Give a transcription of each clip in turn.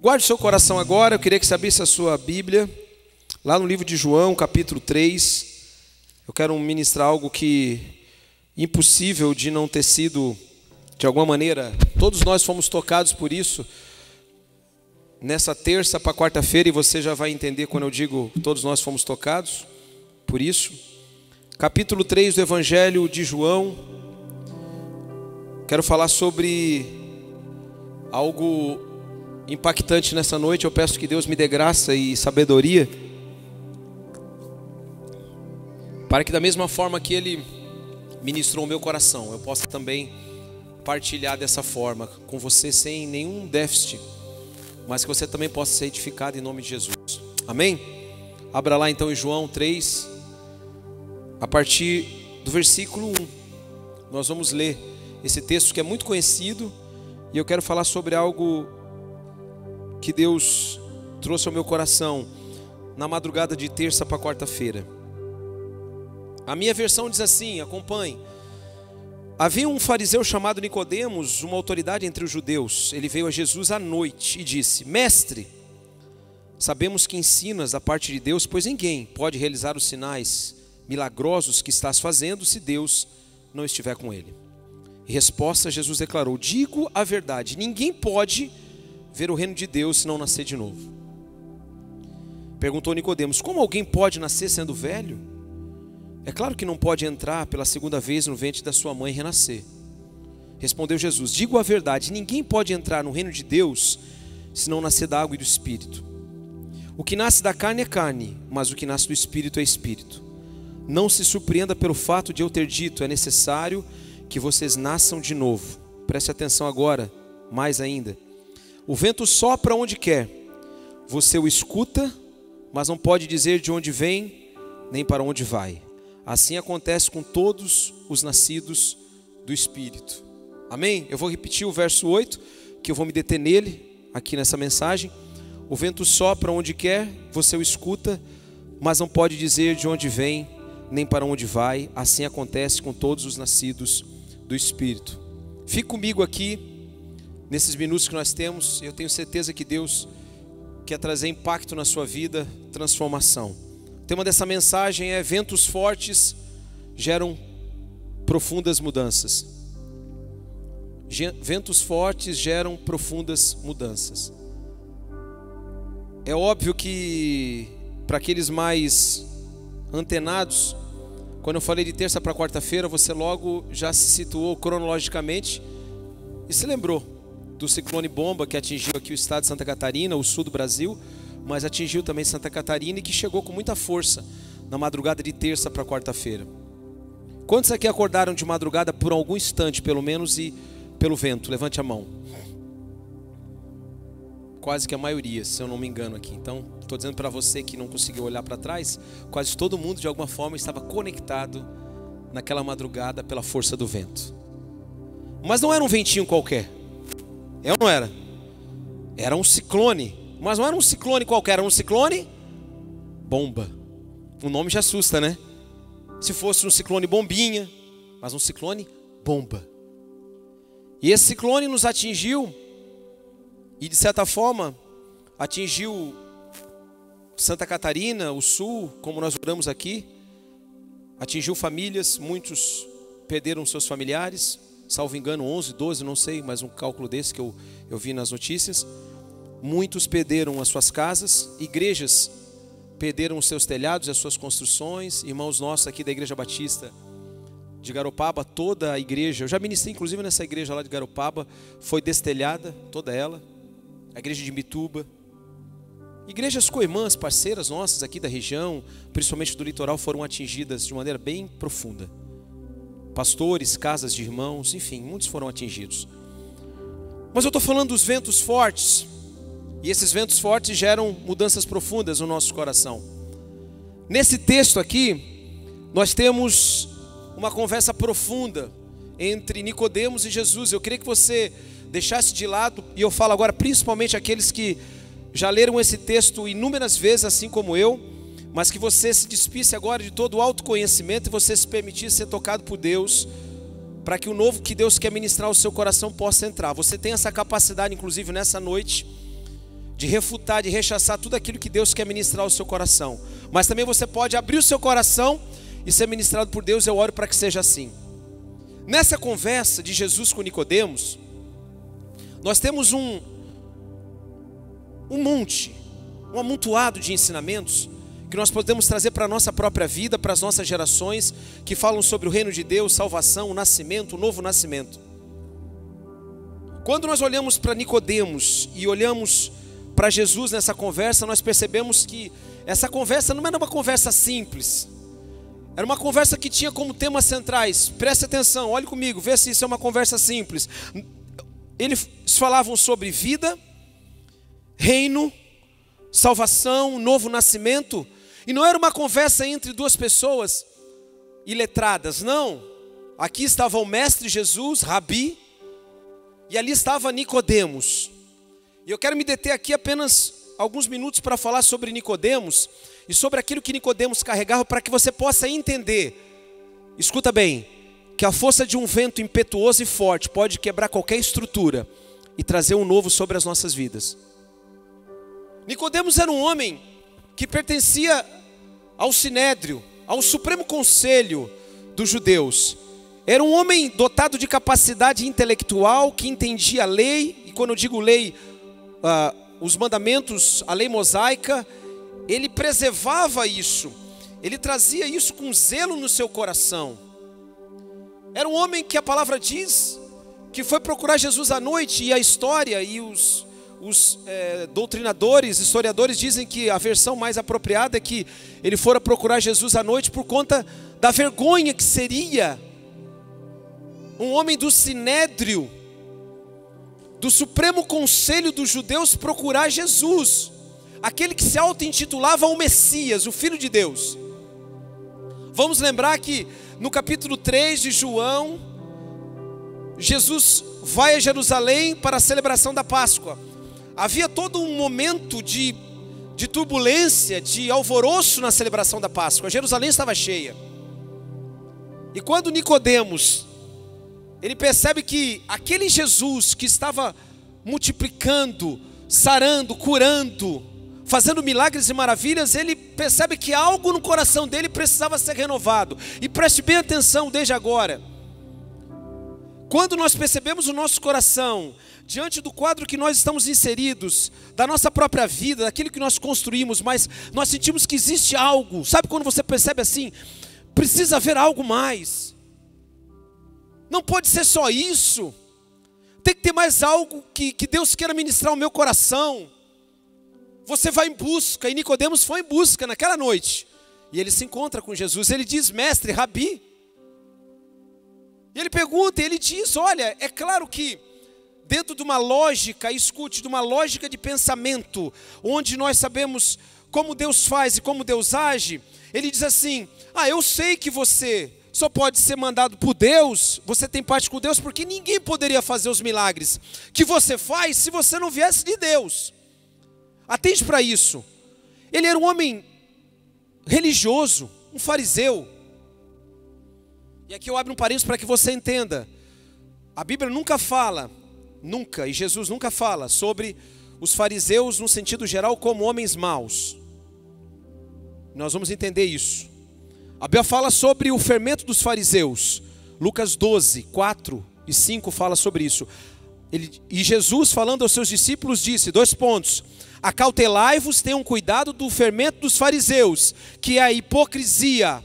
Guarde seu coração agora. Eu queria que você abrisse a sua Bíblia, lá no livro de João, capítulo 3. Eu quero ministrar algo que impossível de não ter sido, de alguma maneira, todos nós fomos tocados por isso, nessa terça para quarta-feira, e você já vai entender quando eu digo todos nós fomos tocados por isso. Capítulo 3 do Evangelho de João. Quero falar sobre algo impactante nessa noite. Eu peço que Deus me dê graça e sabedoria, para que da mesma forma que Ele ministrou o meu coração, eu possa também partilhar dessa forma com você, sem nenhum déficit, mas que você também possa ser edificado em nome de Jesus. Amém? Abra lá então em João 3, a partir do versículo 1. Nós vamos ler esse texto que é muito conhecido, e eu quero falar sobre algo que Deus trouxe ao meu coração na madrugada de terça para quarta-feira. A minha versão diz assim, acompanhe. Havia um fariseu chamado Nicodemos, uma autoridade entre os judeus. Ele veio a Jesus à noite e disse: Mestre, sabemos que ensinas da parte de Deus, pois ninguém pode realizar os sinais milagrosos que estás fazendo se Deus não estiver com ele. Em resposta, Jesus declarou: digo a verdade, ninguém pode ver o reino de Deus se não nascer de novo. Perguntou Nicodemos: como alguém pode nascer sendo velho? É claro que não pode entrar pela segunda vez no ventre da sua mãe e renascer. Respondeu Jesus: digo a verdade, ninguém pode entrar no reino de Deus se não nascer da água e do Espírito. O que nasce da carne é carne, mas o que nasce do Espírito é Espírito. Não se surpreenda pelo fato de eu ter dito: é necessário que vocês nasçam de novo. Preste atenção agora, mais ainda. O vento sopra onde quer, você o escuta, mas não pode dizer de onde vem, nem para onde vai. Assim acontece com todos os nascidos do Espírito. Amém? Eu vou repetir o verso 8, que eu vou me deter nele, aqui nessa mensagem. O vento sopra onde quer, você o escuta, mas não pode dizer de onde vem, nem para onde vai. Assim acontece com todos os nascidos do Espírito. Fique comigo aqui, nesses minutos que nós temos. Eu tenho certeza que Deus quer trazer impacto na sua vida, transformação. O tema dessa mensagem é: ventos fortes geram profundas mudanças. Ventos fortes geram profundas mudanças. É óbvio que para aqueles mais antenados, quando eu falei de terça para quarta-feira, você logo já se situou cronologicamente e se lembrou do ciclone bomba que atingiu aqui o estado de Santa Catarina, o sul do Brasil, mas atingiu também Santa Catarina, e que chegou com muita força na madrugada de terça para quarta-feira. Quantos aqui acordaram de madrugada por algum instante, pelo menos, e pelo vento? Levante a mão. Quase que a maioria, se eu não me engano aqui. Então, estou dizendo para você que não conseguiu olhar para trás, quase todo mundo de alguma forma estava conectado naquela madrugada pela força do vento. Mas não era um ventinho qualquer. É ou não era? Era um ciclone. Mas não era um ciclone qualquer, era um ciclone bomba. O nome já assusta, né? Se fosse um ciclone bombinha, mas um ciclone bomba. E esse ciclone nos atingiu, e de certa forma atingiu Santa Catarina, o sul, como nós oramos aqui. Atingiu famílias, muitos perderam seus familiares, salvo engano 11, 12, não sei, mas um cálculo desse que eu vi nas notícias. Muitos perderam as suas casas, igrejas perderam os seus telhados e as suas construções. Irmãos nossos aqui da Igreja Batista de Garopaba, toda a igreja, eu já ministrei inclusive nessa igreja lá de Garopaba, foi destelhada, toda ela. A igreja de Mituba, igrejas coirmãs, parceiras nossas aqui da região, principalmente do litoral, foram atingidas de maneira bem profunda. Pastores, casas de irmãos, enfim, muitos foram atingidos. Mas eu estou falando dos ventos fortes. E esses ventos fortes geram mudanças profundas no nosso coração. Nesse texto aqui, nós temos uma conversa profunda entre Nicodemos e Jesus. Eu queria que você deixasse de lado, e eu falo agora principalmente aqueles que já leram esse texto inúmeras vezes, assim como eu, mas que você se despisse agora de todo o autoconhecimento e você se permitisse ser tocado por Deus, para que o novo que Deus quer ministrar ao seu coração possa entrar. Você tem essa capacidade, inclusive nessa noite. de refutar, de rechaçar tudo aquilo que Deus quer ministrar ao seu coração. Mas também você pode abrir o seu coração e ser ministrado por Deus. Eu oro para que seja assim. Nessa conversa de Jesus com Nicodemos, nós temos um monte, um amontoado de ensinamentos que nós podemos trazer para a nossa própria vida, para as nossas gerações, que falam sobre o reino de Deus, salvação, o nascimento, o novo nascimento. Quando nós olhamos para Nicodemos e olhamos para Jesus nessa conversa, nós percebemos que essa conversa não era uma conversa simples. Era uma conversa que tinha como temas centrais. Preste atenção, olhe comigo, vê se isso é uma conversa simples. Eles falavam sobre vida, reino, salvação, novo nascimento. E não era uma conversa entre duas pessoas iletradas, não. Aqui estava o mestre Jesus, Rabi, e ali estava Nicodemos. E eu quero me deter aqui apenas alguns minutos para falar sobre Nicodemos e sobre aquilo que Nicodemos carregava, para que você possa entender, escuta bem, que a força de um vento impetuoso e forte pode quebrar qualquer estrutura e trazer um novo sobre as nossas vidas. Nicodemos era um homem que pertencia ao Sinédrio, ao Supremo Conselho dos judeus. Era um homem dotado de capacidade intelectual, que entendia a lei, e quando eu digo lei, os mandamentos, a lei mosaica, ele preservava isso, ele trazia isso com zelo no seu coração. Era um homem que a palavra diz que foi procurar Jesus à noite, e a história e os doutrinadores, historiadores dizem que a versão mais apropriada é que ele fora procurar Jesus à noite por conta da vergonha que seria um homem do Sinédrio, do Supremo Conselho dos judeus, procurar Jesus, aquele que se auto-intitulava o Messias, o Filho de Deus. Vamos lembrar que no capítulo 3 de João, Jesus vai a Jerusalém para a celebração da Páscoa. Havia todo um momento de turbulência, de alvoroço na celebração da Páscoa. Jerusalém estava cheia. E quando Nicodemos, ele percebe que aquele Jesus que estava multiplicando, sarando, curando, fazendo milagres e maravilhas, ele percebe que algo no coração dele precisava ser renovado. E preste bem atenção desde agora. Quando nós percebemos o nosso coração diante do quadro que nós estamos inseridos, da nossa própria vida, daquilo que nós construímos, mas nós sentimos que existe algo. Sabe quando você percebe assim? Precisa haver algo mais. Não pode ser só isso. Tem que ter mais algo que Deus queira ministrar ao meu coração. Você vai em busca, e Nicodemos foi em busca naquela noite. E ele se encontra com Jesus, ele diz: mestre, Rabi. E ele pergunta, ele diz: olha, é claro que dentro de uma lógica, escute, de uma lógica de pensamento, onde nós sabemos como Deus faz e como Deus age, ele diz assim: eu sei que você só pode ser mandado por Deus, você tem parte com Deus, porque ninguém poderia fazer os milagres que você faz se você não viesse de Deus. Atente para isso. Ele era um homem religioso, um fariseu. E aqui eu abro um parênteses para que você entenda. A Bíblia nunca fala, nunca, e Jesus nunca fala sobre os fariseus no sentido geral como homens maus. Nós vamos entender isso. A Bíblia fala sobre o fermento dos fariseus. Lucas 12, 4 e 5 fala sobre isso. E Jesus, falando aos seus discípulos, disse, 2 pontos: acautelai-vos, tenham cuidado do fermento dos fariseus, que é a hipocrisia.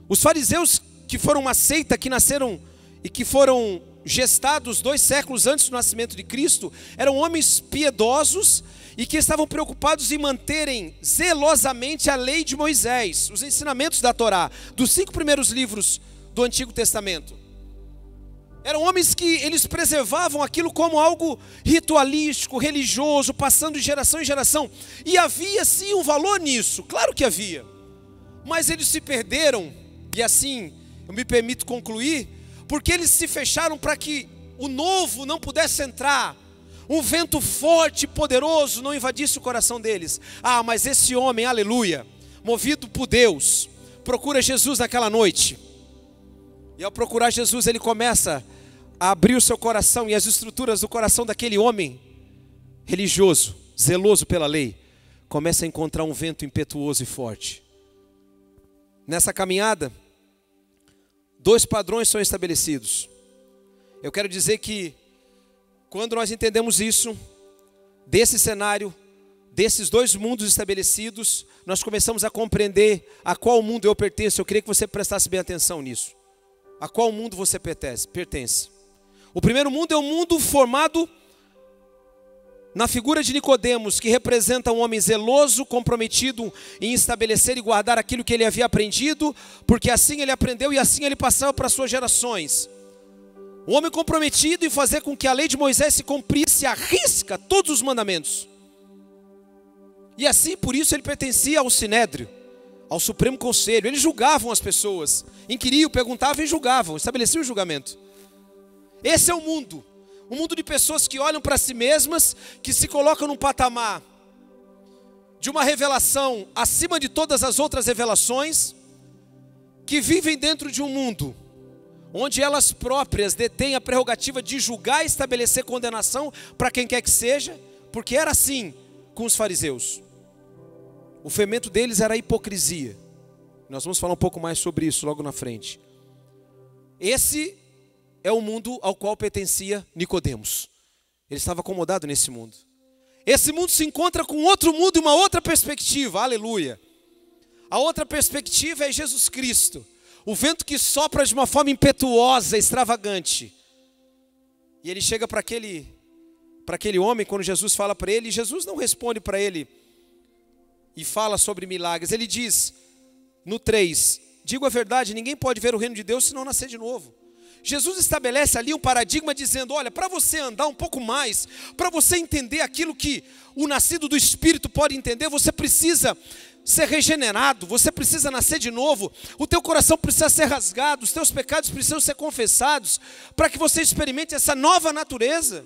Os fariseus, que foram uma seita, que nasceram e que foram gestados 2 séculos antes do nascimento de Cristo, eram homens piedosos e que estavam preocupados em manterem zelosamente a lei de Moisés, os ensinamentos da Torá, dos 5 primeiros livros do Antigo Testamento. Eram homens que eles preservavam aquilo como algo ritualístico, religioso, passando de geração em geração. E havia sim um valor nisso, claro que havia. Mas eles se perderam, e assim eu me permito concluir, porque eles se fecharam para que o novo não pudesse entrar, um vento forte e poderoso não invadisse o coração deles. Mas esse homem, aleluia, movido por Deus, procura Jesus naquela noite. E ao procurar Jesus, ele começa a abrir o seu coração, e as estruturas do coração daquele homem religioso, zeloso pela lei, começa a encontrar um vento impetuoso e forte. Nessa caminhada, 2 padrões são estabelecidos. Eu quero dizer que, quando nós entendemos isso, desse cenário, desses 2 mundos estabelecidos, nós começamos a compreender a qual mundo eu pertenço. Eu queria que você prestasse bem atenção nisso. A qual mundo você pertence? O primeiro mundo é um mundo formado na figura de Nicodemos, que representa um homem zeloso, comprometido em estabelecer e guardar aquilo que ele havia aprendido, porque assim ele aprendeu e assim ele passava para as suas gerações. Um homem comprometido em fazer com que a lei de Moisés se cumprisse à risca, todos os mandamentos. E assim, por isso ele pertencia ao Sinédrio, ao Supremo Conselho. Eles julgavam as pessoas, inquiriam, perguntavam e julgavam, estabeleciam o julgamento. Esse é o mundo. Um mundo de pessoas que olham para si mesmas, que se colocam num patamar de uma revelação acima de todas as outras revelações, que vivem dentro de um mundo onde elas próprias detêm a prerrogativa de julgar e estabelecer condenação para quem quer que seja, porque era assim com os fariseus. O fermento deles era a hipocrisia. Nós vamos falar um pouco mais sobre isso logo na frente. Esse é o mundo ao qual pertencia Nicodemos. Ele estava acomodado nesse mundo. Esse mundo se encontra com outro mundo e uma outra perspectiva, aleluia. A outra perspectiva é Jesus Cristo, o vento que sopra de uma forma impetuosa, extravagante. E ele chega para aquele homem, quando Jesus fala para ele, Jesus não responde para ele e fala sobre milagres. Ele diz, no 3, digo a verdade, ninguém pode ver o reino de Deus se não nascer de novo. Jesus estabelece ali um paradigma dizendo, olha, para você andar um pouco mais, para você entender aquilo que o nascido do Espírito pode entender, você precisa ser regenerado, você precisa nascer de novo, o teu coração precisa ser rasgado, os teus pecados precisam ser confessados, para que você experimente essa nova natureza.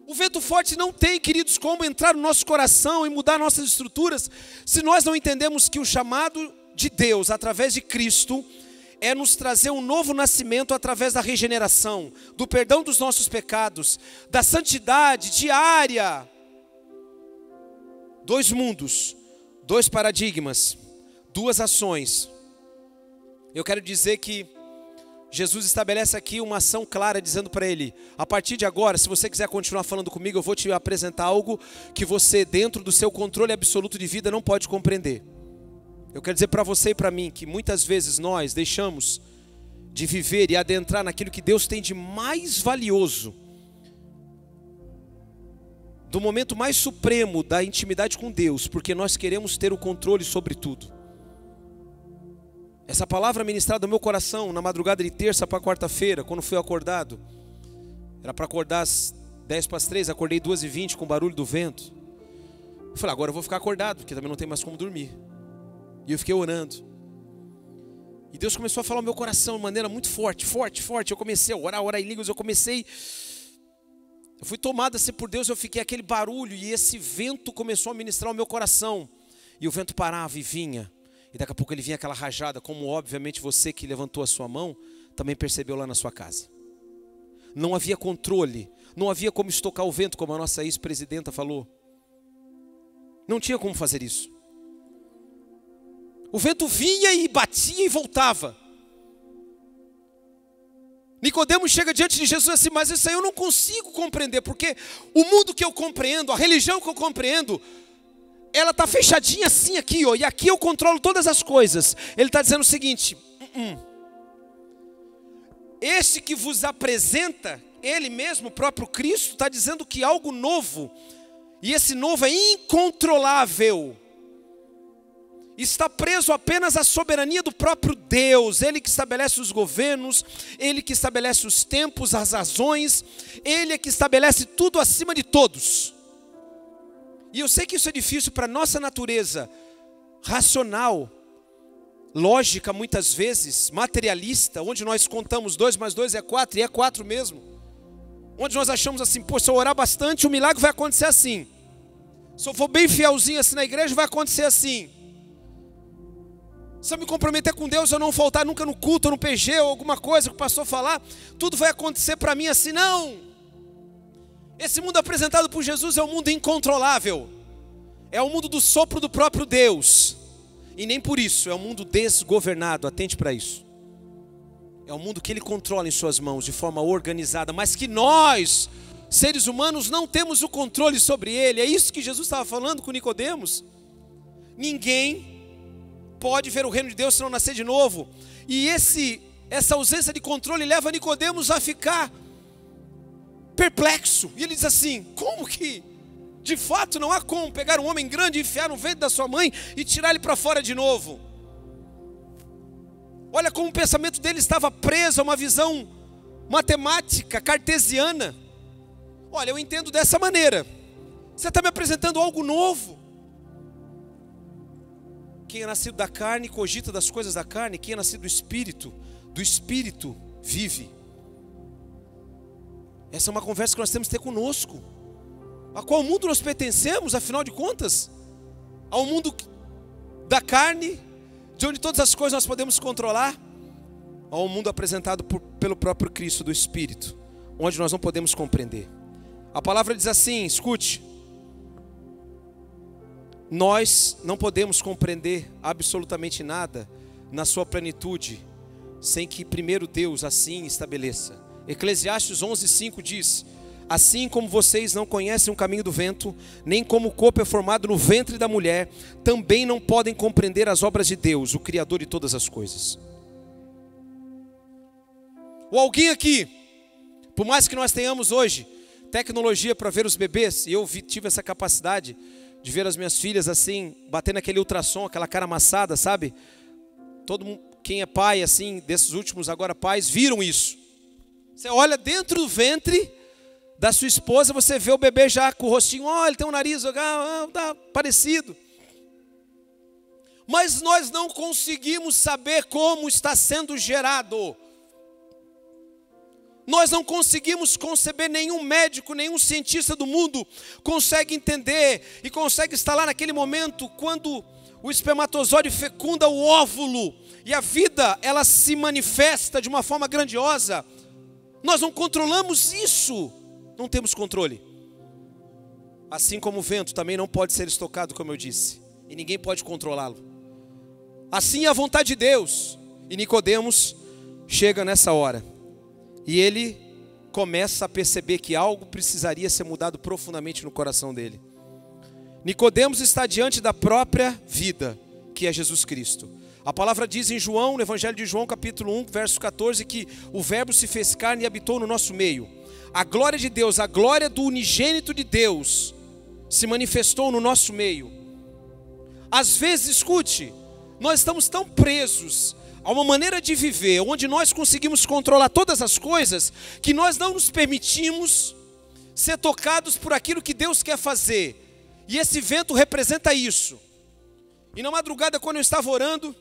O vento forte não tem, queridos, como entrar no nosso coração e mudar nossas estruturas, se nós não entendemos que o chamado de Deus, através de Cristo, é nos trazer um novo nascimento através da regeneração, do perdão dos nossos pecados, da santidade diária. 2 mundos, 2 paradigmas, 2 ações. Eu quero dizer que Jesus estabelece aqui uma ação clara, dizendo para ele, a partir de agora, se você quiser continuar falando comigo, eu vou te apresentar algo que você, dentro do seu controle absoluto de vida, não pode compreender. Eu quero dizer para você e para mim que muitas vezes nós deixamos de viver e adentrar naquilo que Deus tem de mais valioso, do momento mais supremo da intimidade com Deus, porque nós queremos ter o controle sobre tudo. Essa palavra ministrada no meu coração na madrugada de terça para quarta-feira, quando fui acordado, era para acordar às 2:50, acordei 2:20 com o barulho do vento. Eu falei, agora eu vou ficar acordado, porque também não tem mais como dormir. E eu fiquei orando. E Deus começou a falar no meu coração de maneira muito forte. Eu comecei a orar em línguas, eu fui tomado assim por Deus, eu fiquei aquele barulho e esse vento começou a ministrar o meu coração. E o vento parava e vinha. E daqui a pouco ele vinha aquela rajada, como obviamente você que levantou a sua mão, também percebeu lá na sua casa. Não havia controle, não havia como estocar o vento, como a nossa ex-presidenta falou. Não tinha como fazer isso. O vento vinha e batia e voltava. Nicodemos chega diante de Jesus assim, mas isso aí eu não consigo compreender, porque o mundo que eu compreendo, a religião que eu compreendo, ela está fechadinha assim aqui, ó, e aqui eu controlo todas as coisas. Ele está dizendo o seguinte, Este que vos apresenta, ele mesmo, o próprio Cristo, está dizendo que algo novo, e esse novo é incontrolável, está preso apenas à soberania do próprio Deus. Ele que estabelece os governos, Ele que estabelece os tempos, as razões, Ele é que estabelece tudo acima de todos. E eu sei que isso é difícil para a nossa natureza racional, lógica muitas vezes, materialista, onde nós contamos 2 mais 2 é 4 e é 4 mesmo. Onde nós achamos assim, pô, se eu orar bastante o milagre vai acontecer assim. Se eu for bem fielzinho assim na igreja vai acontecer assim. Se eu me comprometer com Deus, eu não faltar nunca no culto, ou no PG, ou alguma coisa que o pastor falar, tudo vai acontecer para mim assim, não. Esse mundo apresentado por Jesus é um mundo incontrolável. É o mundo do sopro do próprio Deus. E nem por isso, é um mundo desgovernado, atente para isso. É um mundo que Ele controla em suas mãos de forma organizada, mas que nós, seres humanos, não temos o controle sobre ele. É isso que Jesus estava falando com Nicodemos. Ninguém pode ver o reino de Deus se não nascer de novo. E essa ausência de controle leva Nicodemos a ficar perplexo. E ele diz assim: como que de fato não há como pegar um homem grande, enfiar no ventre da sua mãe e tirar ele para fora de novo? Olha como o pensamento dele estava preso a uma visão matemática, cartesiana. Olha, eu entendo dessa maneira. Você está me apresentando algo novo. Quem é nascido da carne cogita das coisas da carne. Quem é nascido do Espírito vive. Essa é uma conversa que nós temos que ter conosco. A qual mundo nós pertencemos, afinal de contas? Ao mundo da carne, de onde todas as coisas nós podemos controlar, ao mundo apresentado pelo próprio Cristo do Espírito, onde nós não podemos compreender. A palavra diz assim, escute: nós não podemos compreender absolutamente nada na sua plenitude, sem que primeiro Deus assim estabeleça. Eclesiastes 11:5 diz: assim como vocês não conhecem o caminho do vento, nem como o corpo é formado no ventre da mulher, também não podem compreender as obras de Deus, o Criador de todas as coisas. Ou alguém aqui, por mais que nós tenhamos hoje tecnologia para ver os bebês, e eu tive essa capacidade de ver as minhas filhas assim, batendo aquele ultrassom, aquela cara amassada, sabe? Todo mundo, quem é pai assim, desses últimos agora pais, viram isso. Você olha dentro do ventre da sua esposa, você vê o bebê já com o rostinho, ele tem um nariz, tá parecido. Mas nós não conseguimos saber como está sendo gerado. Nós não conseguimos conceber, nenhum médico, nenhum cientista do mundo consegue entender e consegue estar lá naquele momento quando o espermatozoide fecunda o óvulo e a vida, ela se manifesta de uma forma grandiosa. Nós não controlamos isso, não temos controle. Assim como o vento também não pode ser estocado, como eu disse, e ninguém pode controlá-lo. Assim é a vontade de Deus. E Nicodemos chega nessa hora. E ele começa a perceber que algo precisaria ser mudado profundamente no coração dele. Nicodemos está diante da própria vida, que é Jesus Cristo. A palavra diz em João, no Evangelho de João, capítulo 1, verso 14, que o verbo se fez carne e habitou no nosso meio. A glória de Deus, a glória do unigênito de Deus, se manifestou no nosso meio. Às vezes, escute, nós estamos tão presos a uma maneira de viver, onde nós conseguimos controlar todas as coisas, que nós não nos permitimos ser tocados por aquilo que Deus quer fazer. E esse vento representa isso. E na madrugada, quando eu estava orando,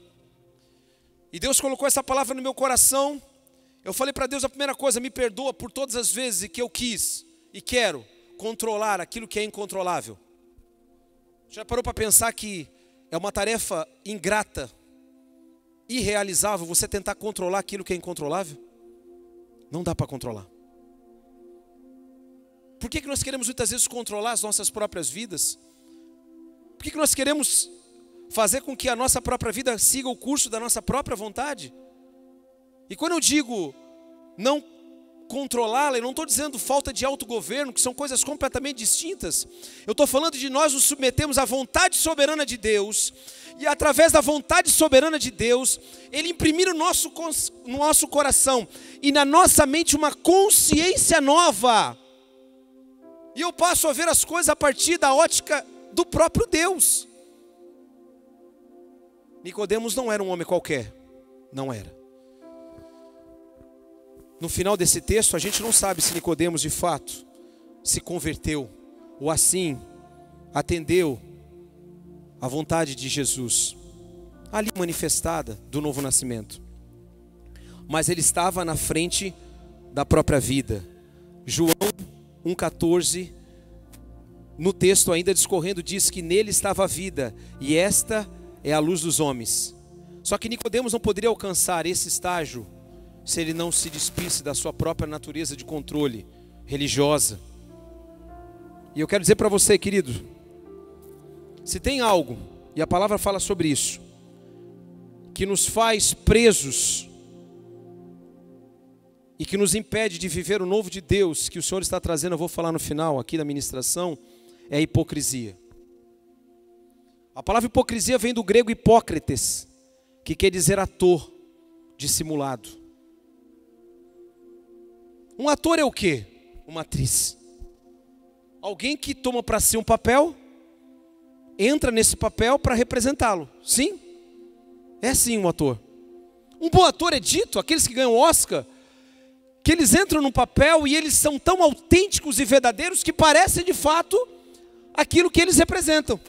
e Deus colocou essa palavra no meu coração, eu falei para Deus a primeira coisa: me perdoa por todas as vezes que eu quis e quero controlar aquilo que é incontrolável. Já parou para pensar que é uma tarefa ingrata, irrealizável, você tentar controlar aquilo que é incontrolável? Não dá para controlar. Por que nós queremos muitas vezes controlar as nossas próprias vidas? Por que nós queremos fazer com que a nossa própria vida siga o curso da nossa própria vontade? E quando eu digo não controlá-la, eu não estou dizendo falta de autogoverno, que são coisas completamente distintas. Eu estou falando de nós nos submetermos à vontade soberana de Deus, e através da vontade soberana de Deus, Ele imprimir no nosso coração e na nossa mente uma consciência nova. E eu passo a ver as coisas a partir da ótica do próprio Deus. Nicodemos não era um homem qualquer, não era. No final desse texto, a gente não sabe se Nicodemos de fato se converteu, ou assim atendeu à vontade de Jesus, ali manifestada do novo nascimento. Mas ele estava na frente da própria vida. João 1,14, no texto ainda discorrendo, diz que nele estava a vida, e esta é a luz dos homens. Só que Nicodemos não poderia alcançar esse estágio se ele não se despisse da sua própria natureza de controle religiosa. E eu quero dizer para você, querido, se tem algo, e a palavra fala sobre isso, que nos faz presos e que nos impede de viver o novo de Deus que o Senhor está trazendo, eu vou falar no final aqui da ministração, é a hipocrisia. A palavra hipocrisia vem do grego hipócrites, que quer dizer ator, dissimulado. Um ator é o quê? Uma atriz. Alguém que toma para si um papel, entra nesse papel para representá-lo. Sim? É sim um ator. Um bom ator é dito, aqueles que ganham Oscar, que eles entram no papel e eles são tão autênticos e verdadeiros que parecem de fato aquilo que eles representam.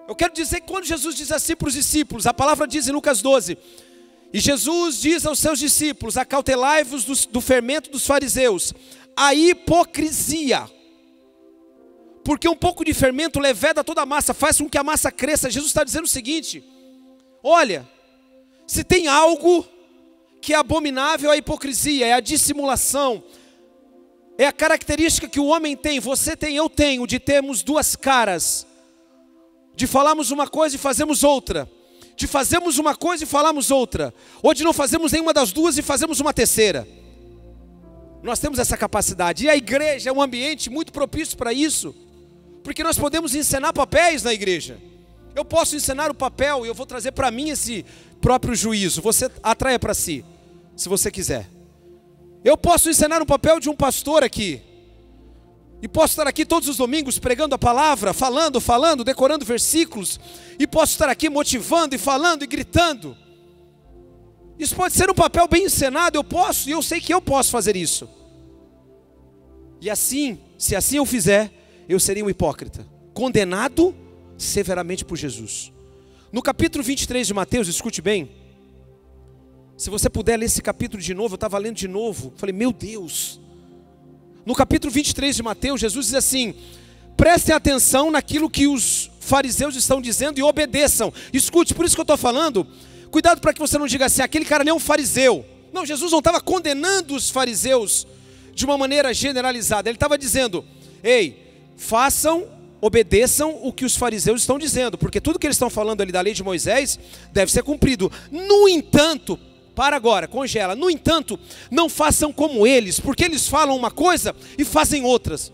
Eu quero dizer que quando Jesus diz assim para os discípulos, a palavra diz em Lucas 12, e Jesus diz aos seus discípulos, acautelai-vos do fermento dos fariseus, a hipocrisia. Porque um pouco de fermento leveda toda a massa, faz com que a massa cresça. Jesus está dizendo o seguinte, olha, se tem algo que é abominável, é a hipocrisia, é a dissimulação, é a característica que o homem tem, você tem, eu tenho, de termos duas caras, de falarmos uma coisa e fazemos outra, de fazermos uma coisa e falarmos outra, ou de não fazermos nenhuma das duas e fazemos uma terceira. Nós temos essa capacidade, e a igreja é um ambiente muito propício para isso, porque nós podemos encenar papéis na igreja. Eu posso encenar o papel e eu vou trazer para mim esse próprio juízo, você atraia para si, se você quiser. Eu posso encenar um papel de um pastor aqui, e posso estar aqui todos os domingos pregando a palavra, falando, decorando versículos, e posso estar aqui motivando e falando e gritando. Isso pode ser um papel bem encenado, eu posso, e eu sei que eu posso fazer isso. E assim, se assim eu fizer, eu seria um hipócrita, condenado severamente por Jesus. No capítulo 23 de Mateus, escute bem, se você puder ler esse capítulo de novo, eu estava lendo de novo, falei, meu Deus. No capítulo 23 de Mateus, Jesus diz assim, prestem atenção naquilo que os fariseus estão dizendo e obedeçam. Escute, por isso que eu estou falando, cuidado para que você não diga assim, aquele cara nem é um fariseu. Não, Jesus não estava condenando os fariseus de uma maneira generalizada, ele estava dizendo, ei, façam, obedeçam o que os fariseus estão dizendo, porque tudo que eles estão falando ali da lei de Moisés deve ser cumprido. No entanto, para agora, congela. No entanto, não façam como eles, porque eles falam uma coisa e fazem outras.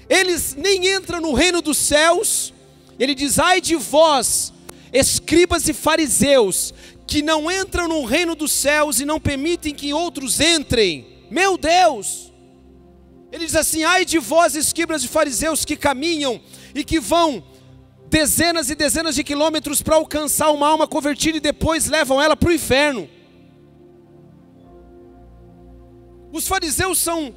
Eles nem entram no reino dos céus. Ele diz, ai de vós, escribas e fariseus, que não entram no reino dos céus e não permitem que outros entrem. Meu Deus! Ele diz assim, ai de vós, escribas e fariseus, que caminham e que vão dezenas e dezenas de quilômetros para alcançar uma alma convertida e depois levam ela para o inferno. Os fariseus são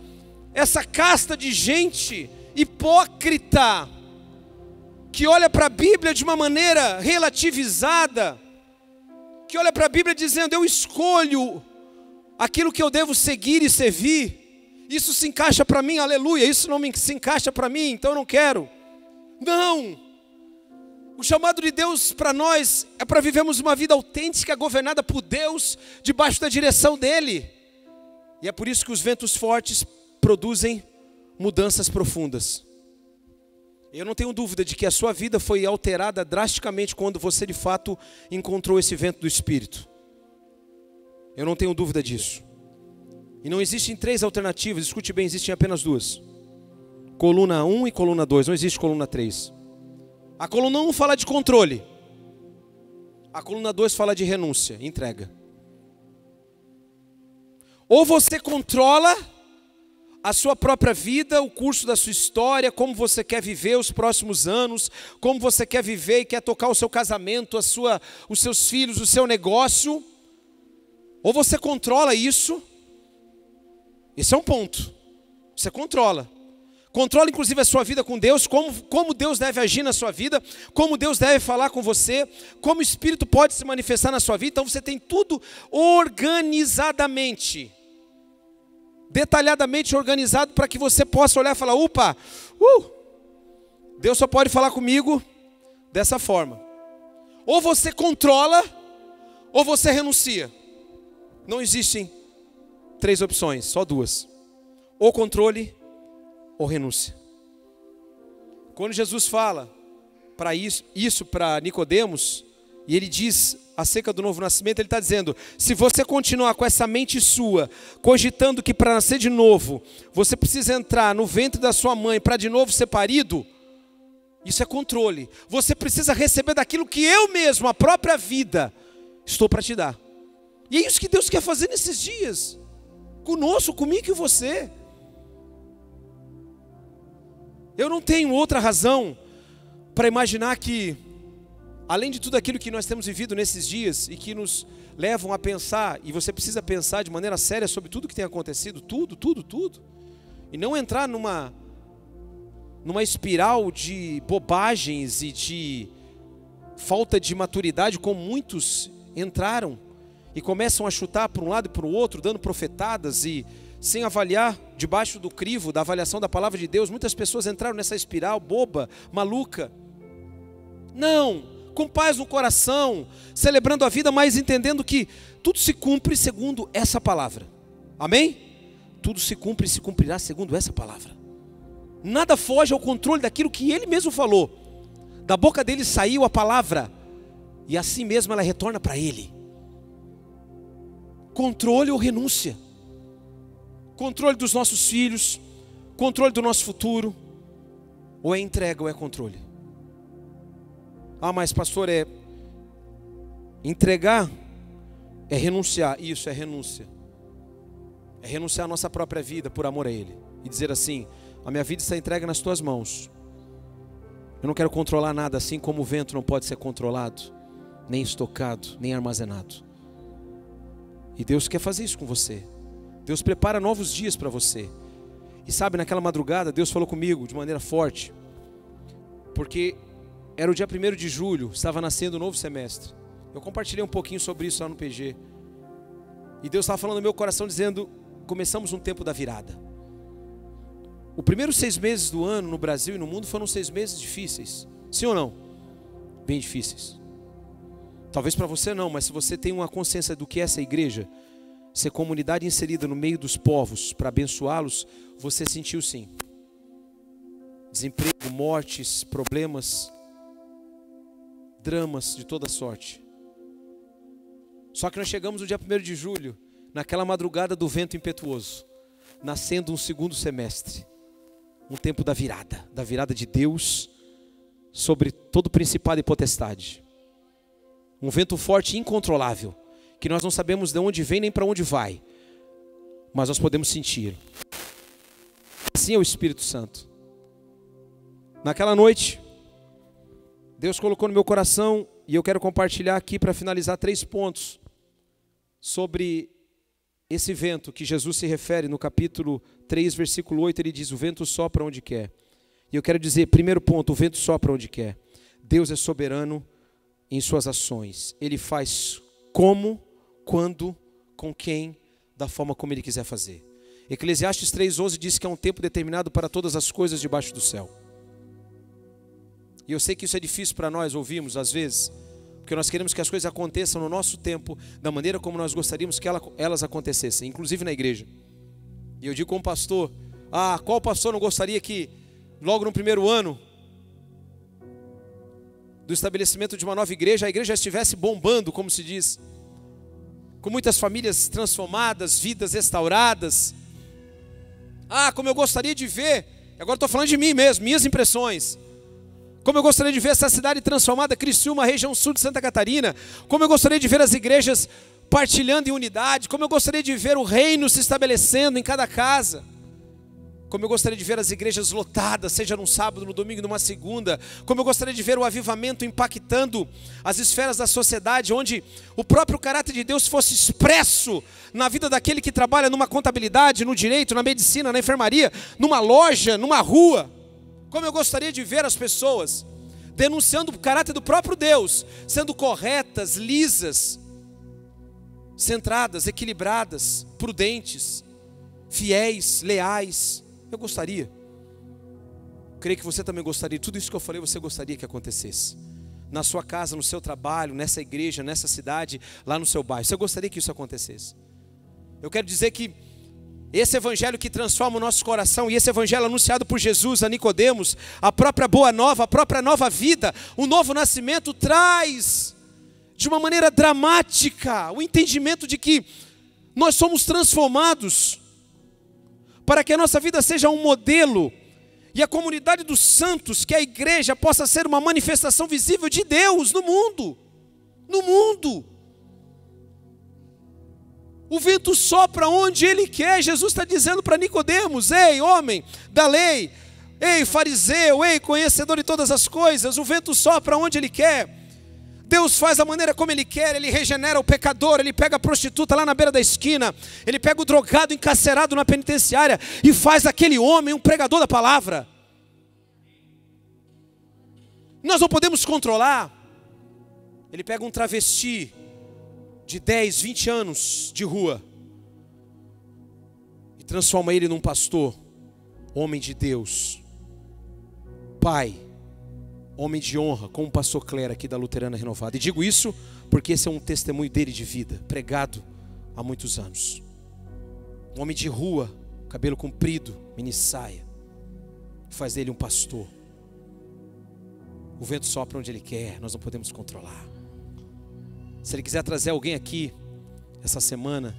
essa casta de gente hipócrita, que olha para a Bíblia de uma maneira relativizada, que olha para a Bíblia dizendo, eu escolho aquilo que eu devo seguir e servir, isso se encaixa para mim, aleluia, isso não se encaixa para mim, então eu não quero. Não! O chamado de Deus para nós é para vivermos uma vida autêntica, governada por Deus, debaixo da direção dEle. E é por isso que os ventos fortes produzem mudanças profundas. Eu não tenho dúvida de que a sua vida foi alterada drasticamente quando você de fato encontrou esse vento do Espírito. Eu não tenho dúvida disso. E não existem três alternativas, escute bem, existem apenas duas. Coluna 1 e coluna 2, não existe coluna 3. A coluna 1 fala de controle. A coluna 2 fala de renúncia, entrega. Ou você controla a sua própria vida, o curso da sua história, como você quer viver os próximos anos, como você quer viver e quer tocar o seu casamento, os seus filhos, o seu negócio. Ou você controla isso. Esse é um ponto. Você controla. Controla inclusive a sua vida com Deus, como Deus deve agir na sua vida, como Deus deve falar com você, como o Espírito pode se manifestar na sua vida. Então você tem tudo organizadamente, detalhadamente organizado, para que você possa olhar e falar, opa, Deus só pode falar comigo dessa forma. Ou você controla, ou você renuncia. Não existem três opções, só duas. ou controle ou renúncia. Quando Jesus fala para isso para Nicodemos, e ele diz acerca do novo nascimento, ele está dizendo: se você continuar com essa mente sua, cogitando que para nascer de novo, você precisa entrar no ventre da sua mãe para de novo ser parido, isso é controle. Você precisa receber daquilo que eu mesmo, a própria vida, estou para te dar. E é isso que Deus quer fazer nesses dias, conosco, comigo e você. Eu não tenho outra razão para imaginar que, além de tudo aquilo que nós temos vivido nesses dias e que nos levam a pensar, e você precisa pensar de maneira séria sobre tudo que tem acontecido, tudo, e não entrar numa espiral de bobagens e de falta de maturidade, como muitos entraram e começam a chutar para um lado e para o outro, dando profetadas e sem avaliar debaixo do crivo da avaliação da palavra de Deus. Muitas pessoas entraram nessa espiral boba, maluca. Não, com paz no coração, celebrando a vida, mas entendendo que tudo se cumpre segundo essa palavra. Amém? Tudo se cumpre e se cumprirá segundo essa palavra. Nada foge ao controle daquilo que ele mesmo falou. Da boca dele saiu a palavra, e assim mesmo ela retorna para ele. Controle ou renúncia. Controle dos nossos filhos, controle do nosso futuro, ou é entrega ou é controle. Ah, mas pastor, entregar é renunciar. Isso é renúncia. É renunciar à nossa própria vida por amor a Ele. E dizer assim: a minha vida está entregue nas tuas mãos. Eu não quero controlar nada, assim como o vento não pode ser controlado, nem estocado, nem armazenado. E Deus quer fazer isso com você. Deus prepara novos dias para você. E sabe, naquela madrugada Deus falou comigo de maneira forte, porque era o dia 1º de julho, estava nascendo o novo semestre. Eu compartilhei um pouquinho sobre isso lá no PG. E Deus estava falando no meu coração dizendo: começamos um tempo da virada. Os primeiros 6 meses do ano no Brasil e no mundo foram 6 meses difíceis. Sim ou não? Bem difíceis. Talvez para você não, mas se você tem uma consciência do que é essa igreja, ser comunidade inserida no meio dos povos para abençoá-los, você sentiu sim. Desemprego, mortes, problemas, dramas de toda sorte. Só que nós chegamos no dia 1º de julho, naquela madrugada do vento impetuoso, nascendo um segundo semestre, um tempo da virada de Deus sobre todo principado e potestade. Um vento forte e incontrolável, que nós não sabemos de onde vem nem para onde vai, mas nós podemos sentir. Assim é o Espírito Santo. Naquela noite, Deus colocou no meu coração, e eu quero compartilhar aqui para finalizar 3 pontos sobre esse vento que Jesus se refere no capítulo 3, versículo 8, ele diz: o vento sopra onde quer. E eu quero dizer, primeiro ponto, o vento sopra onde quer. Deus é soberano em suas ações. Ele faz como, quando, com quem, da forma como Ele quiser fazer. Eclesiastes 3,11 diz que é um tempo determinado para todas as coisas debaixo do céu. E eu sei que isso é difícil para nós ouvirmos às vezes, porque nós queremos que as coisas aconteçam no nosso tempo, da maneira como nós gostaríamos que elas acontecessem, inclusive na igreja. E eu digo como pastor: qual pastor não gostaria que logo no primeiro ano do estabelecimento de uma nova igreja, a igreja já estivesse bombando, como se diz, com muitas famílias transformadas, vidas restauradas. Como eu gostaria de ver, agora estou falando de mim mesmo, minhas impressões. Como eu gostaria de ver essa cidade transformada, Criciúma, região sul de Santa Catarina. Como eu gostaria de ver as igrejas partilhando em unidade. Como eu gostaria de ver o reino se estabelecendo em cada casa. Como eu gostaria de ver as igrejas lotadas, seja num sábado, no domingo, numa segunda. Como eu gostaria de ver o avivamento impactando as esferas da sociedade, onde o próprio caráter de Deus fosse expresso na vida daquele que trabalha numa contabilidade, no direito, na medicina, na enfermaria, numa loja, numa rua. Como eu gostaria de ver as pessoas denunciando o caráter do próprio Deus, sendo corretas, lisas, centradas, equilibradas, prudentes, fiéis, leais. Eu gostaria. Creio que você também gostaria. Tudo isso que eu falei, você gostaria que acontecesse. Na sua casa, no seu trabalho, nessa igreja, nessa cidade, lá no seu bairro. Você gostaria que isso acontecesse. Eu quero dizer que Esse evangelho que transforma o nosso coração, e esse evangelho anunciado por Jesus a Nicodemos, a própria boa nova, a própria nova vida, o novo nascimento, traz de uma maneira dramática o entendimento de que nós somos transformados para que a nossa vida seja um modelo e a comunidade dos santos, que a igreja, possa ser uma manifestação visível de Deus no mundo. No mundo. O vento sopra onde ele quer. Jesus está dizendo para Nicodemos: ei, homem da lei, ei, fariseu, ei, conhecedor de todas as coisas, o vento sopra onde ele quer. Deus faz da maneira como ele quer. Ele regenera o pecador, ele pega a prostituta lá na beira da esquina, ele pega o drogado encarcerado na penitenciária e faz daquele homem um pregador da palavra. Nós não podemos controlar. Ele pega um travesti de 10, 20 anos de rua e transforma ele num pastor, homem de Deus, pai, homem de honra, como o pastor Cléber aqui da Luterana Renovada. E digo isso porque esse é um testemunho dele de vida, pregado há muitos anos. Um homem de rua, cabelo comprido, minissaia, faz dele um pastor. O vento sopra onde ele quer, nós não podemos controlar. Se ele quiser trazer alguém aqui essa semana,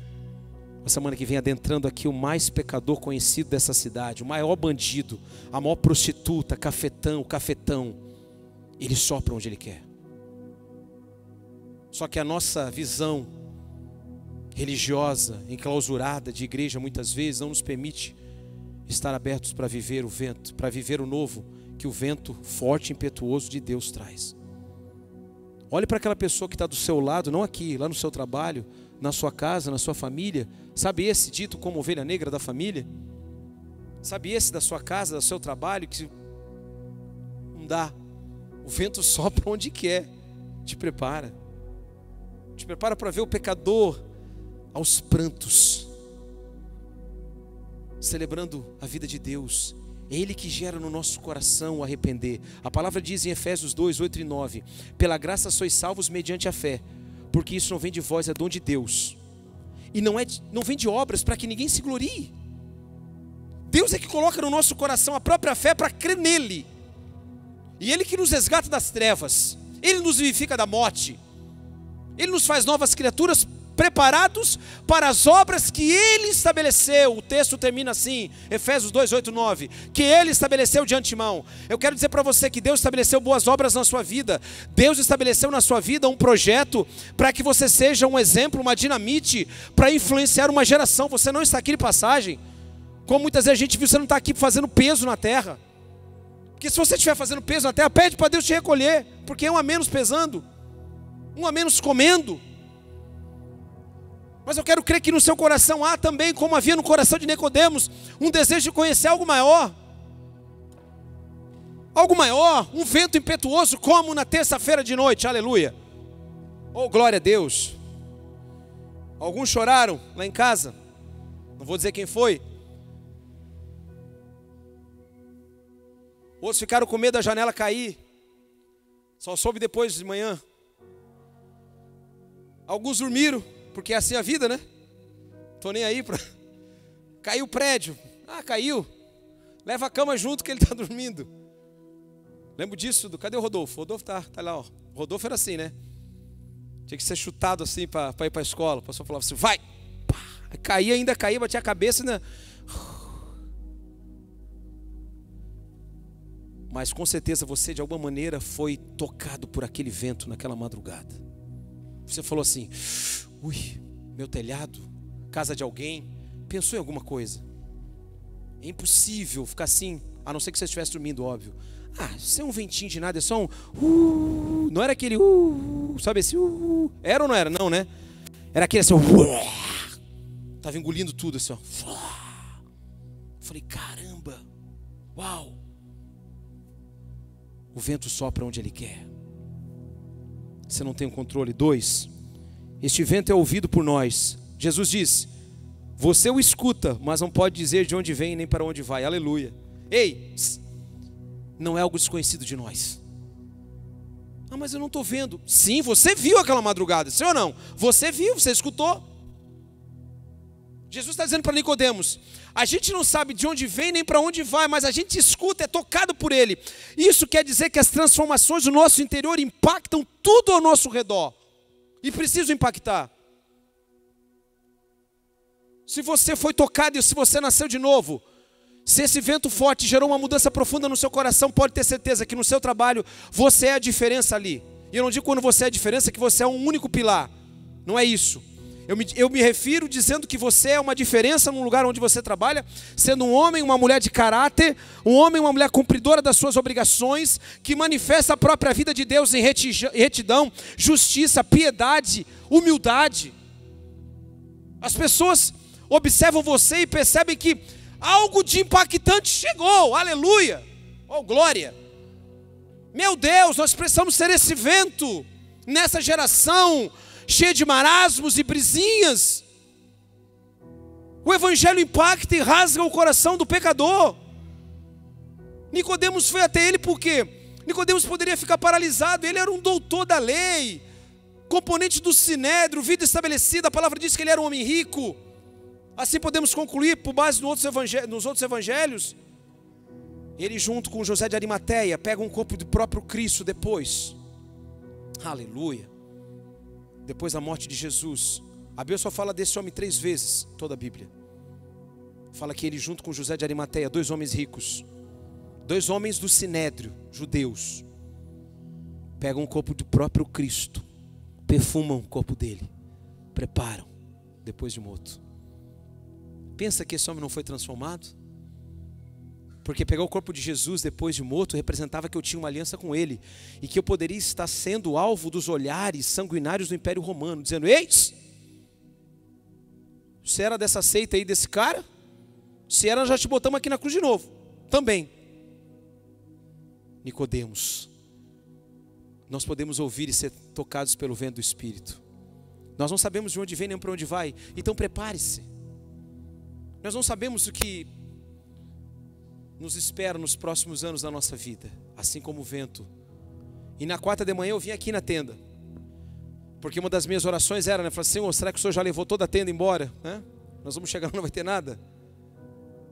a semana que vem, adentrando aqui o mais pecador conhecido dessa cidade, o maior bandido, a maior prostituta, cafetão, ele sopra onde ele quer. Só que a nossa visão religiosa, enclausurada de igreja, muitas vezes não nos permite estar abertos para viver o vento, para viver o novo que o vento forte e impetuoso de Deus traz. Olhe para aquela pessoa que está do seu lado, não aqui, lá no seu trabalho, na sua casa, na sua família. Sabe esse dito como ovelha negra da família? Sabe esse da sua casa, do seu trabalho, que não dá. O vento sopra onde quer. Te prepara. Te prepara para ver o pecador aos prantos, celebrando a vida de Deus. É Ele que gera no nosso coração o arrepender. A palavra diz em Efésios 2, 8 e 9: pela graça sois salvos mediante a fé, porque isso não vem de vós, é dom de Deus. E não vem de obras para que ninguém se glorie. Deus é que coloca no nosso coração a própria fé para crer nele. E Ele que nos resgata das trevas, Ele nos vivifica da morte, Ele nos faz novas criaturas, preparados para as obras que Ele estabeleceu. O texto termina assim, Efésios 2, 8, 9, que Ele estabeleceu de antemão. Eu quero dizer para você que Deus estabeleceu boas obras na sua vida. Deus estabeleceu na sua vida um projeto para que você seja um exemplo, uma dinamite para influenciar uma geração. Você não está aqui de passagem. Como muitas vezes a gente viu, você não está aqui fazendo peso na terra. Porque se você estiver fazendo peso na terra, pede para Deus te recolher, porque é um a menos pesando, um a menos comendo. Mas eu quero crer que no seu coração há também, como havia no coração de Nicodemos, um desejo de conhecer algo maior. Algo maior, um vento impetuoso, como na terça-feira de noite, aleluia. Oh, glória a Deus. Alguns choraram lá em casa, não vou dizer quem foi. Outros ficaram com medo da janela cair, só soube depois de manhã. Alguns dormiram, porque é assim a vida, né? Tô nem aí para... Caiu o prédio. Ah, caiu. Leva a cama junto que ele está dormindo. Lembro disso. Cadê o Rodolfo? O Rodolfo tá lá, ó. O Rodolfo era assim, né? Tinha que ser chutado assim para ir para a escola. O pastor falava assim, vai. Caía, ainda caía, batia a cabeça, né? Mas com certeza você de alguma maneira foi tocado por aquele vento naquela madrugada. Você falou assim, ui, meu telhado, casa de alguém, pensou em alguma coisa. É impossível ficar assim, a não ser que você estivesse dormindo, óbvio. Ah, isso é um ventinho de nada, é só um não era aquele sabe esse era ou não era? Não, né? Era aquele assim, tava engolindo tudo assim, ó. Falei, caramba, uau. O vento sopra onde ele quer. Você não tem o controle. 2, este vento é ouvido por nós. Jesus diz, você o escuta, mas não pode dizer de onde vem nem para onde vai. Aleluia. Ei, não é algo desconhecido de nós. Ah, mas eu não estou vendo. Sim, você viu aquela madrugada, sim ou não? Você viu, você escutou. Jesus está dizendo para Nicodemos, a gente não sabe de onde vem nem para onde vai, mas a gente escuta, é tocado por Ele. Isso quer dizer que as transformações do nosso interior impactam tudo ao nosso redor. E precisam impactar. Se você foi tocado e se você nasceu de novo, se esse vento forte gerou uma mudança profunda no seu coração, pode ter certeza que no seu trabalho você é a diferença ali. E eu não digo quando você é a diferença que você é um único pilar. Não é isso. Eu me refiro dizendo que você é uma diferença no lugar onde você trabalha, sendo um homem, uma mulher de caráter, um homem, uma mulher cumpridora das suas obrigações, que manifesta a própria vida de Deus em retidão, justiça, piedade, humildade. As pessoas observam você e percebem que algo de impactante chegou, aleluia, oh glória. Meu Deus, nós precisamos ser esse vento nessa geração cheia de marasmos e brisinhas. O evangelho impacta e rasga o coração do pecador. Nicodemos foi até ele porque Nicodemos poderia ficar paralisado. Ele era um doutor da lei, componente do sinédrio, vida estabelecida. A palavra diz que ele era um homem rico. Assim podemos concluir, por base nos outros evangelhos. Ele junto com José de Arimateia pega um corpo do próprio Cristo depois. Aleluia. Depois da morte de Jesus. A Bíblia só fala desse homem 3 vezes, toda a Bíblia. Fala que ele junto com José de Arimateia, 2 homens ricos, 2 homens do sinédrio, judeus, pegam o corpo do próprio Cristo, perfumam o corpo dele, preparam, depois de morto. Pensa que esse homem não foi transformado? Porque pegar o corpo de Jesus depois de morto representava que eu tinha uma aliança com ele e que eu poderia estar sendo alvo dos olhares sanguinários do Império Romano, dizendo: eis, você era dessa seita aí desse cara? Se era, nós já te botamos aqui na cruz de novo. Também. Nicodemos, nós podemos ouvir e ser tocados pelo vento do Espírito. Nós não sabemos de onde vem nem para onde vai, então prepare-se. Nós não sabemos o que nos espera nos próximos anos da nossa vida, assim como o vento. E na 4 de manhã eu vim aqui na tenda, porque uma das minhas orações era, né, falei: Senhor, será que o Senhor já levou toda a tenda embora? Nós vamos chegar lá, não vai ter nada.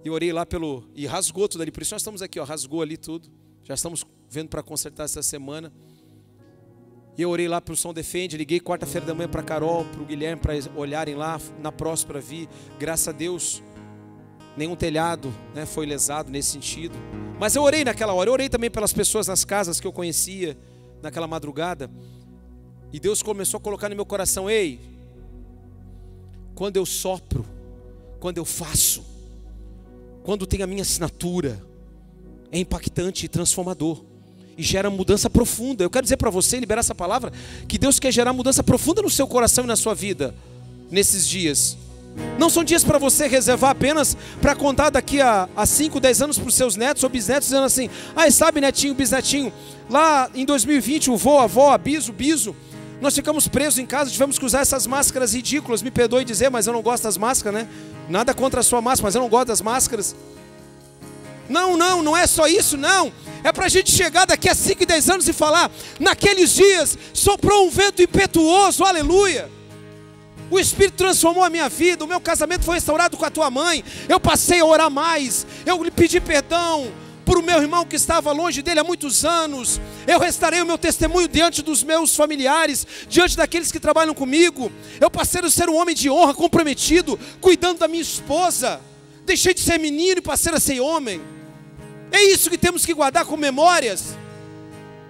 E orei lá e rasgou tudo ali, por isso nós estamos aqui, ó, rasgou ali tudo. Já estamos vendo para consertar essa semana. E eu orei lá para o Som Defende, liguei 4ª da manhã para a Carol, para o Guilherme, para olharem lá, na Próspera vi, graças a Deus, nenhum telhado, né, foi lesado nesse sentido. Mas eu orei naquela hora, eu orei também pelas pessoas nas casas que eu conhecia naquela madrugada. E Deus começou a colocar no meu coração: ei, quando eu sopro, quando eu faço, quando tem a minha assinatura, é impactante e transformador. E gera mudança profunda. Eu quero dizer para você, liberar essa palavra, que Deus quer gerar mudança profunda no seu coração e na sua vida, nesses dias. Não são dias para você reservar apenas para contar daqui a 5, 10 anos para os seus netos ou bisnetos, dizendo assim: ah, sabe, netinho, bisnetinho, lá em 2020 o vô, a avó, biso, nós ficamos presos em casa, tivemos que usar essas máscaras ridículas. Me perdoe dizer, mas eu não gosto das máscaras, né? Nada contra a sua máscara, mas eu não gosto das máscaras. Não é só isso, não. É para a gente chegar daqui a 5 e 10 anos e falar: naqueles dias soprou um vento impetuoso, aleluia. O Espírito transformou a minha vida, o meu casamento foi restaurado com a tua mãe. Eu passei a orar mais, eu lhe pedi perdão por o meu irmão que estava longe dele há muitos anos. Eu restaurei o meu testemunho diante dos meus familiares, diante daqueles que trabalham comigo. Eu passei a ser um homem de honra, comprometido, cuidando da minha esposa. Deixei de ser menino e passei a ser homem. É isso que temos que guardar como memórias.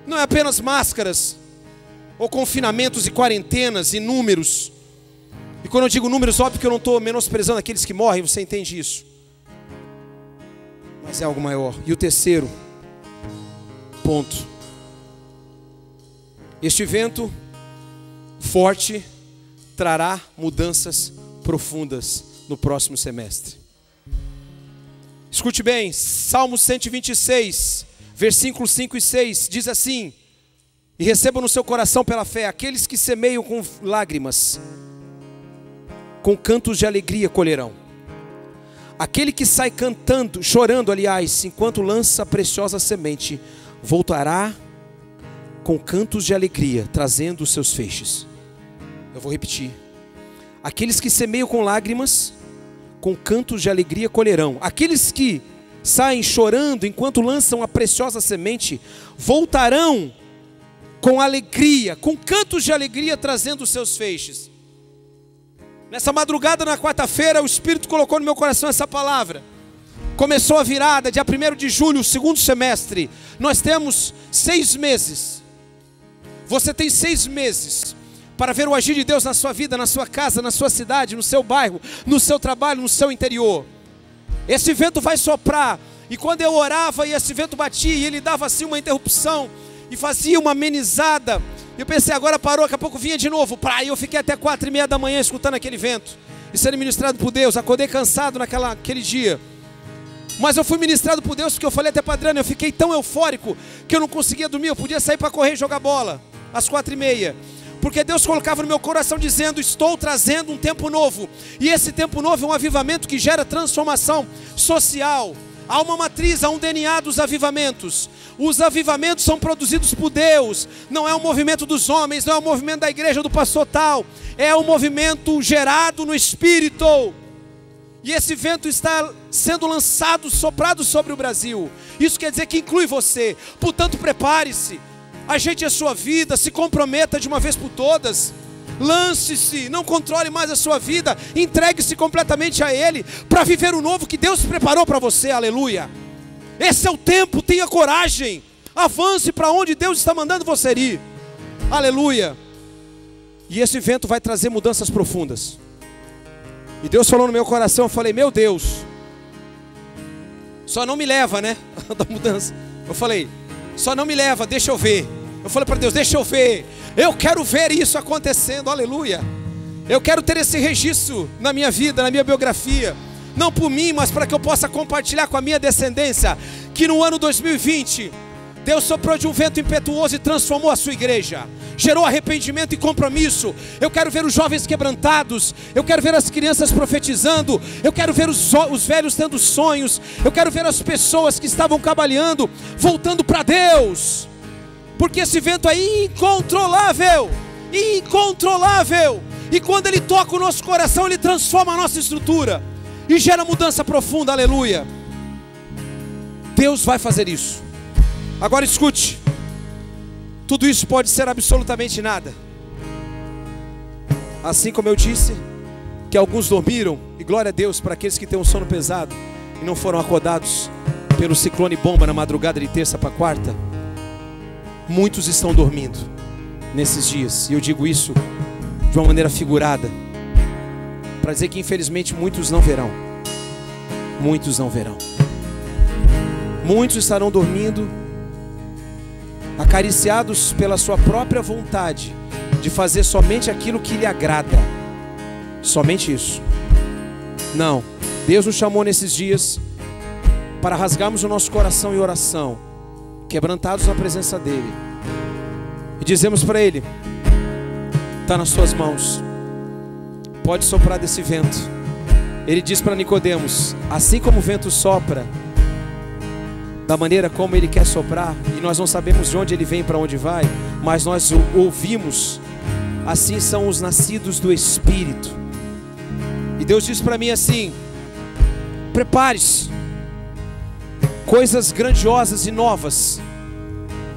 Não é apenas máscaras, ou confinamentos e quarentenas e números. E quando eu digo números, óbvio que eu não estou menosprezando aqueles que morrem, você entende isso. Mas é algo maior. E o terceiro ponto: este vento forte trará mudanças profundas no próximo semestre. Escute bem, Salmo 126, versículos 5 e 6, diz assim: e recebam no seu coração pela fé: aqueles que semeiam com lágrimas, com cantos de alegria colherão. Aquele que sai cantando, chorando, aliás, enquanto lança a preciosa semente, voltará com cantos de alegria, trazendo os seus feixes. Eu vou repetir: aqueles que semeiam com lágrimas, com cantos de alegria colherão. Aqueles que saem chorando enquanto lançam a preciosa semente, voltarão com alegria, com cantos de alegria, trazendo os seus feixes. Nessa madrugada, na quarta-feira, o Espírito colocou no meu coração essa palavra. Começou a virada, dia 1º de julho, o segundo semestre. Nós temos 6 meses. Você tem 6 meses para ver o agir de Deus na sua vida, na sua casa, na sua cidade, no seu bairro, no seu trabalho, no seu interior. Esse vento vai soprar. E quando eu orava e esse vento batia, e ele dava assim uma interrupção e fazia uma amenizada, eu pensei, agora parou, daqui a pouco vinha de novo. E eu fiquei até 4h30 da manhã escutando aquele vento e sendo ministrado por Deus. Acordei cansado naquele dia, mas eu fui ministrado por Deus, porque eu falei até para a Adriana, eu fiquei tão eufórico que eu não conseguia dormir. Eu podia sair para correr e jogar bola às 4h30, porque Deus colocava no meu coração dizendo, estou trazendo um tempo novo. E esse tempo novo é um avivamento que gera transformação social. Há uma matriz, há um DNA dos avivamentos. Os avivamentos são produzidos por Deus. Não é um movimento dos homens, não é um movimento da igreja, do pastor tal. É um movimento gerado no Espírito. E esse vento está sendo lançado, soprado sobre o Brasil. Isso quer dizer que inclui você. Portanto, prepare-se. Ajeite a sua vida, se comprometa de uma vez por todas. Lance-se, não controle mais a sua vida. Entregue-se completamente a Ele, para viver o novo que Deus preparou para você, aleluia. Esse é o tempo, tenha coragem. Avance para onde Deus está mandando você ir, aleluia. E esse vento vai trazer mudanças profundas. E Deus falou no meu coração, eu falei, meu Deus, só não me leva, né, da mudança. Eu falei, só não me leva, deixa eu ver. Eu falei para Deus, deixa eu ver. Eu quero ver isso acontecendo, aleluia. Eu quero ter esse registro na minha vida, na minha biografia. Não por mim, mas para que eu possa compartilhar com a minha descendência. Que no ano 2020, Deus soprou de um vento impetuoso e transformou a sua igreja. Gerou arrependimento e compromisso. Eu quero ver os jovens quebrantados. Eu quero ver as crianças profetizando. Eu quero ver os velhos tendo sonhos. Eu quero ver as pessoas que estavam cabaleando voltando para Deus. Porque esse vento é incontrolável. Incontrolável. E quando ele toca o nosso coração, ele transforma a nossa estrutura e gera mudança profunda, aleluia. Deus vai fazer isso. Agora escute. Tudo isso pode ser absolutamente nada. Assim como eu disse que alguns dormiram, e glória a Deus para aqueles que têm um sono pesado e não foram acordados pelo ciclone bomba na madrugada de terça para quarta. Muitos estão dormindo nesses dias, e eu digo isso de uma maneira figurada, para dizer que infelizmente muitos não verão. Muitos não verão. Muitos estarão dormindo, acariciados pela sua própria vontade de fazer somente aquilo que lhe agrada. Somente isso. Não, Deus nos chamou nesses dias para rasgarmos o nosso coração em oração, quebrantados na presença dEle, e dizemos para Ele, está nas tuas mãos, pode soprar desse vento. Ele diz para Nicodemos, assim como o vento sopra, da maneira como ele quer soprar, e nós não sabemos de onde ele vem, para onde vai, mas nós o ouvimos, assim são os nascidos do Espírito. E Deus diz para mim assim, prepare-se, coisas grandiosas e novas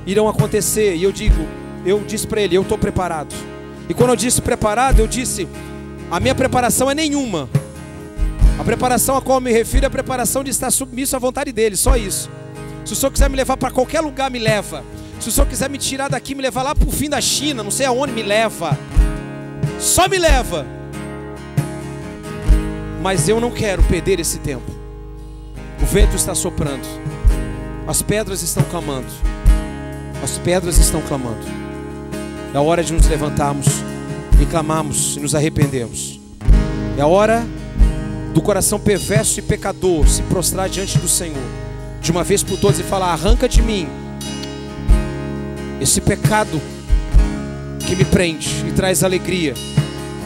irão acontecer. E eu disse para ele, eu estou preparado. E quando eu disse preparado, eu disse, a minha preparação é nenhuma. A preparação a qual eu me refiro é a preparação de estar submisso à vontade dele, só isso. Se o Senhor quiser me levar para qualquer lugar, me leva. Se o Senhor quiser me tirar daqui, me levar lá para o fim da China, não sei aonde, me leva. Só me leva. Mas eu não quero perder esse tempo. O vento está soprando. As pedras estão clamando. As pedras estão clamando. É a hora de nos levantarmos e clamarmos e nos arrependermos. É a hora do coração perverso e pecador se prostrar diante do Senhor de uma vez por todas e falar, arranca de mim esse pecado que me prende e traz alegria,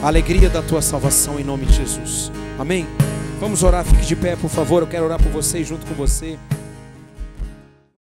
a alegria da tua salvação, em nome de Jesus, amém? Vamos orar, fique de pé por favor, eu quero orar por você e junto com você.